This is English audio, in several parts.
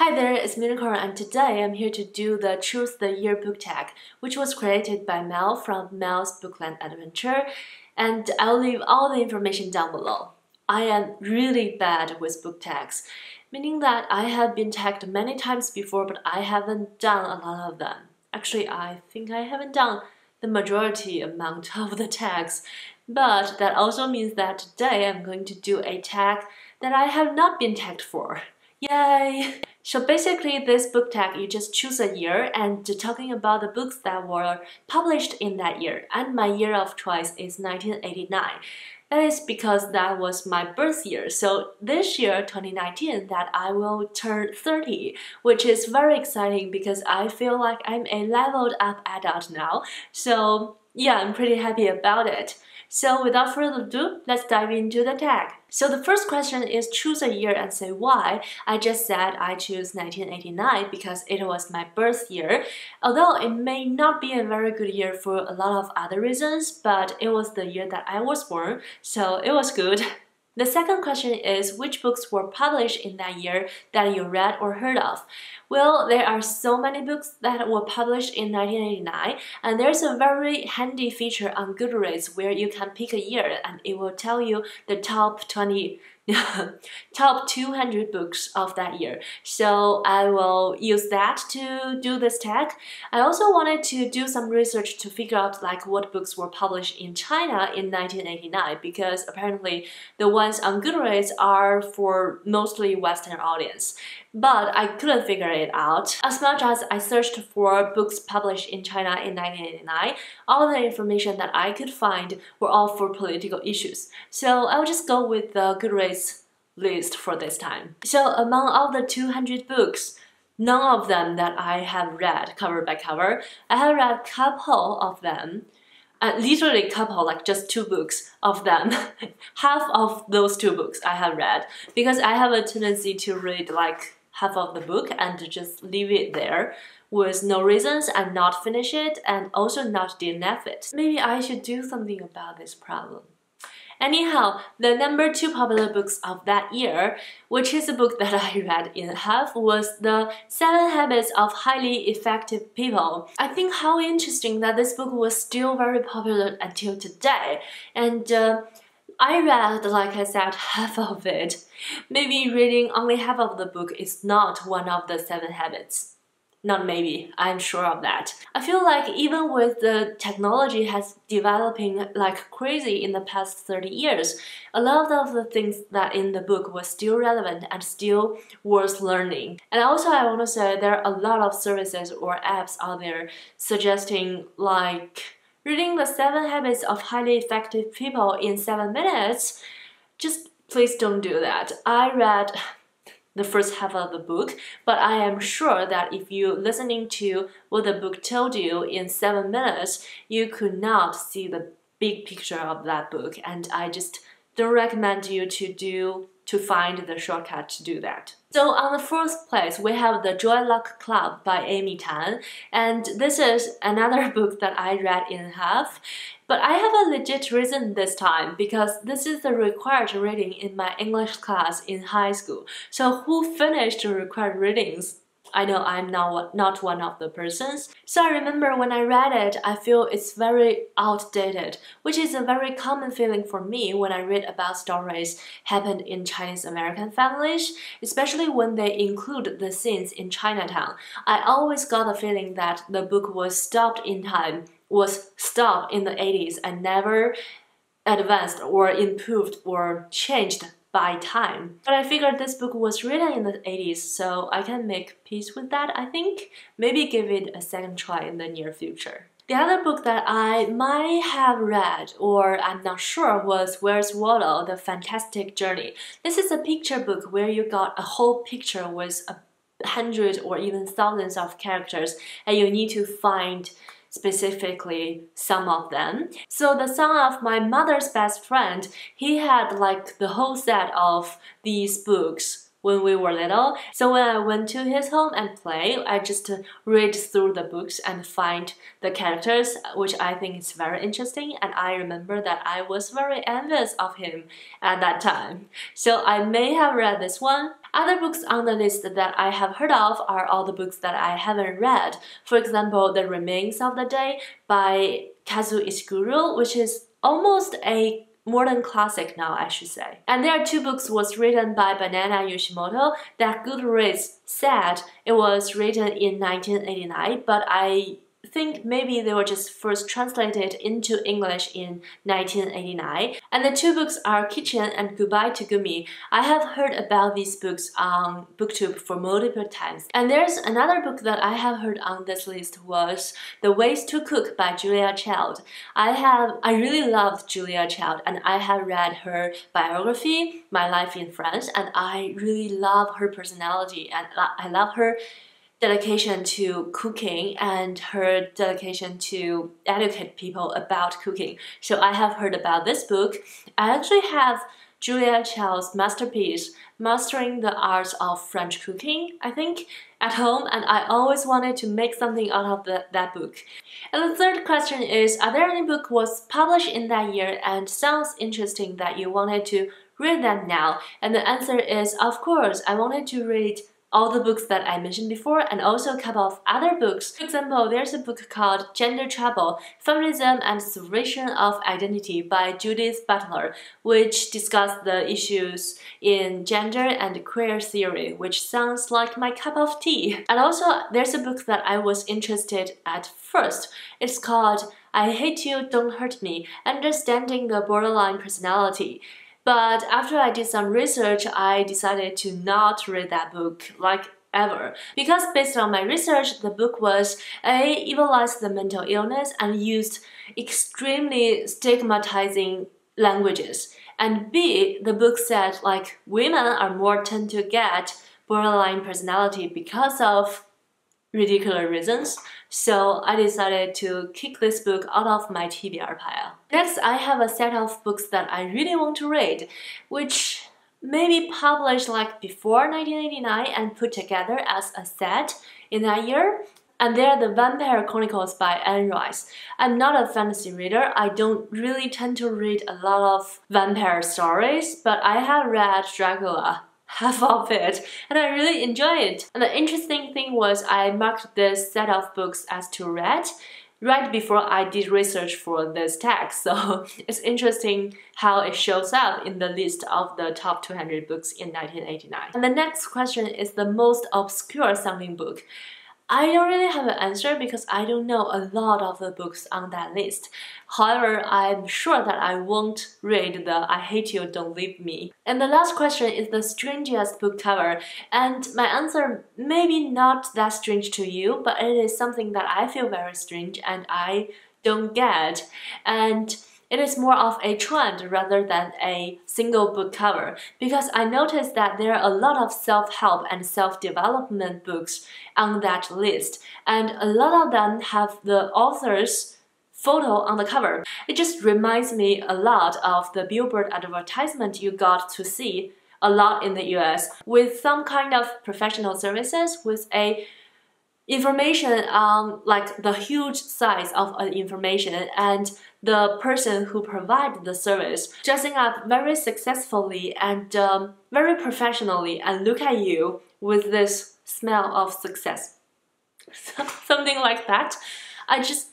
Hi there, it's Unicorn, and today I'm here to do the Choose the Year book tag, which was created by Mel from Mel's Bookland Adventure, and I'll leave all the information down below. I am really bad with book tags, meaning that I have been tagged many times before, but I haven't done a lot of them. Actually, I think I haven't done the majority amount of the tags, but that also means that today I'm going to do a tag that I have not been tagged for. Yay! So basically, this book tag, you just choose a year and talking about the books that were published in that year. And my year of choice is 1989. That is because that was my birth year. So this year, 2019, that I will turn 30, which is very exciting because I feel like I'm a leveled up adult now. So yeah, I'm pretty happy about it. So without further ado, let's dive into the tag. So the first question is choose a year and say why. I just said I choose 1989 because it was my birth year. Although it may not be a very good year for a lot of other reasons, but it was the year that I was born, so it was good. The second question is which books were published in that year that you read or heard of? Well, there are so many books that were published in 1989, and there's a very handy feature on Goodreads where you can pick a year and it will tell you the top 200 books of that year. So I will use that to do this tag. I also wanted to do some research to figure out like what books were published in China in 1989 because apparently the ones on Goodreads are for mostly Western audience. But I couldn't figure it out. As much as I searched for books published in China in 1989, all the information that I could find were all for political issues. So I'll just go with the Goodreads list for this time. So among all the 200 books, none of them that I have read cover by cover. I have read a couple of them. Literally a couple, like just 2 books of them. Half of those 2 books I have read because I have a tendency to read like half of the book and to just leave it there with no reasons and not finish it and also not DNF it. Maybe I should do something about this problem. Anyhow, the number 2 popular books of that year, which is a book that I read in half, was The 7 Habits of Highly Effective People. I think how interesting that this book was still very popular until today. And I read, like I said, half of it. Maybe reading only half of the book is not one of the 7 habits. Not maybe, I'm sure of that. I feel like even with the technology has developing like crazy in the past 30 years, a lot of the things that in the book were still relevant and still worth learning. And also I want to say there are a lot of services or apps out there suggesting like reading the 7 habits of highly effective people in 7 minutes. Just please don't do that. I read the first half of the book, but I am sure that if you listening to what the book told you in 7 minutes, you could not see the big picture of that book, and I just don't recommend you to find the shortcut to do that. So on the first place, we have The Joy Luck Club by Amy Tan, and this is another book that I read in half. But I have a legit reason this time because this is the required reading in my English class in high school. So who finished the required readings? I know I'm not one of the persons. So I remember when I read it, I feel it's very outdated, which is a very common feeling for me when I read about stories happened in Chinese American families, especially when they include the scenes in Chinatown. I always got the feeling that the book was stopped in time, was stopped in the 80s and never advanced or improved or changed by time. But I figured this book was written in the 80s, so I can make peace with that, I think. Maybe give it a second try in the near future. The other book that I might have read, or I'm not sure, was Where's Waldo? The Fantastic Journey. This is a picture book where you got a whole picture with 100 or even thousands of characters, and you need to find specifically some of them. So the son of my mother's best friend, he had like the whole set of these books when we were little. So when I went to his home and play, I just read through the books and find the characters, which I think is very interesting. And I remember that I was very envious of him at that time. So I may have read this one. Other books on the list that I have heard of are all the books that I haven't read. For example, The Remains of the Day by Kazuo Ishiguro, which is almost a modern classic now, I should say. And there are two books was written by Banana Yoshimoto that Goodreads said it was written in 1989, but I think maybe they were just first translated into English in 1989. And the two books are Kitchen and Goodbye to Gumi. I have heard about these books on Booktube for multiple times. And there's another book that I have heard on this list was The Ways to Cook by Julia Child. I really loved Julia Child, and I have read her biography, My Life in France, and I really love her personality, and I love her dedication to cooking and her dedication to educate people about cooking. So I have heard about this book. I actually have Julia Child's masterpiece, Mastering the Arts of French Cooking, I think, at home, and I always wanted to make something out of that book. And the third question is, are there any book was published in that year and sounds interesting that you wanted to read them now? And the answer is, of course, I wanted to read all the books that I mentioned before, and also a couple of other books. For example, there's a book called Gender Trouble, Feminism and Subversion of Identity by Judith Butler, which discusses the issues in gender and queer theory, which sounds like my cup of tea. And also, there's a book that I was interested at first. It's called I Hate You, Don't Hurt Me, Understanding the Borderline Personality. But after I did some research, I decided to not read that book, like ever. Because based on my research, the book was A, evilized the mental illness and used extremely stigmatizing languages. And B, the book said like women are more tend to get borderline personality because of ridiculous reasons. So I decided to kick this book out of my TBR pile. Next, I have a set of books that I really want to read, which may be published like before 1989 and put together as a set in that year. And they are the Vampire Chronicles by Anne Rice. I'm not a fantasy reader. I don't really tend to read a lot of vampire stories, but I have read Dracula, half of it, and I really enjoy it. And the interesting thing was I marked this set of books as to read right before I did research for this tag, so it's interesting how it shows up in the list of the top 200 books in 1989. And the next question is the most obscure sounding book. I don't really have an answer because I don't know a lot of the books on that list. However, I'm sure that I won't read the I Hate You, Don't Leave Me. And the last question is the strangest book cover. And my answer may be not that strange to you, but it is something that I feel very strange and I don't get. And it is more of a trend rather than a single book cover, because I noticed that there are a lot of self-help and self-development books on that list, and a lot of them have the author's photo on the cover. It just reminds me a lot of the billboard advertisement you got to see a lot in the US, with some kind of professional services with a information on like the huge size of an information, and the person who provides the service dressing up very successfully and very professionally and look at you with this smell of success. Something like that. I just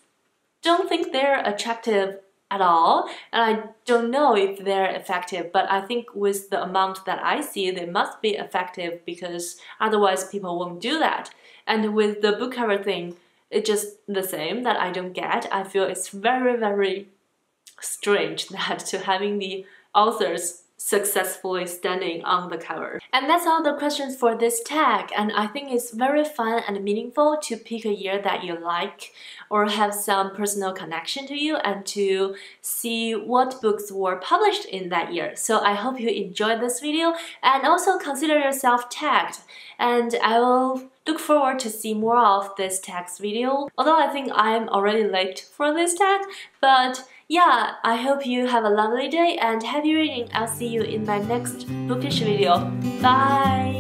don't think they're attractive at all, and I don't know if they're effective, but I think with the amount that I see, they must be effective because otherwise people won't do that. And with the book cover thing, it's just the same that I don't get. I feel it's very, very strange that to having the authors successfully standing on the cover. And that's all the questions for this tag, and I think it's very fun and meaningful to pick a year that you like or have some personal connection to you and to see what books were published in that year. So I hope you enjoyed this video and also consider yourself tagged, and I will look forward to see more of this tags video, although I think I'm already late for this tag. But yeah, I hope you have a lovely day and happy reading. I'll see you in my next bookish video. Bye!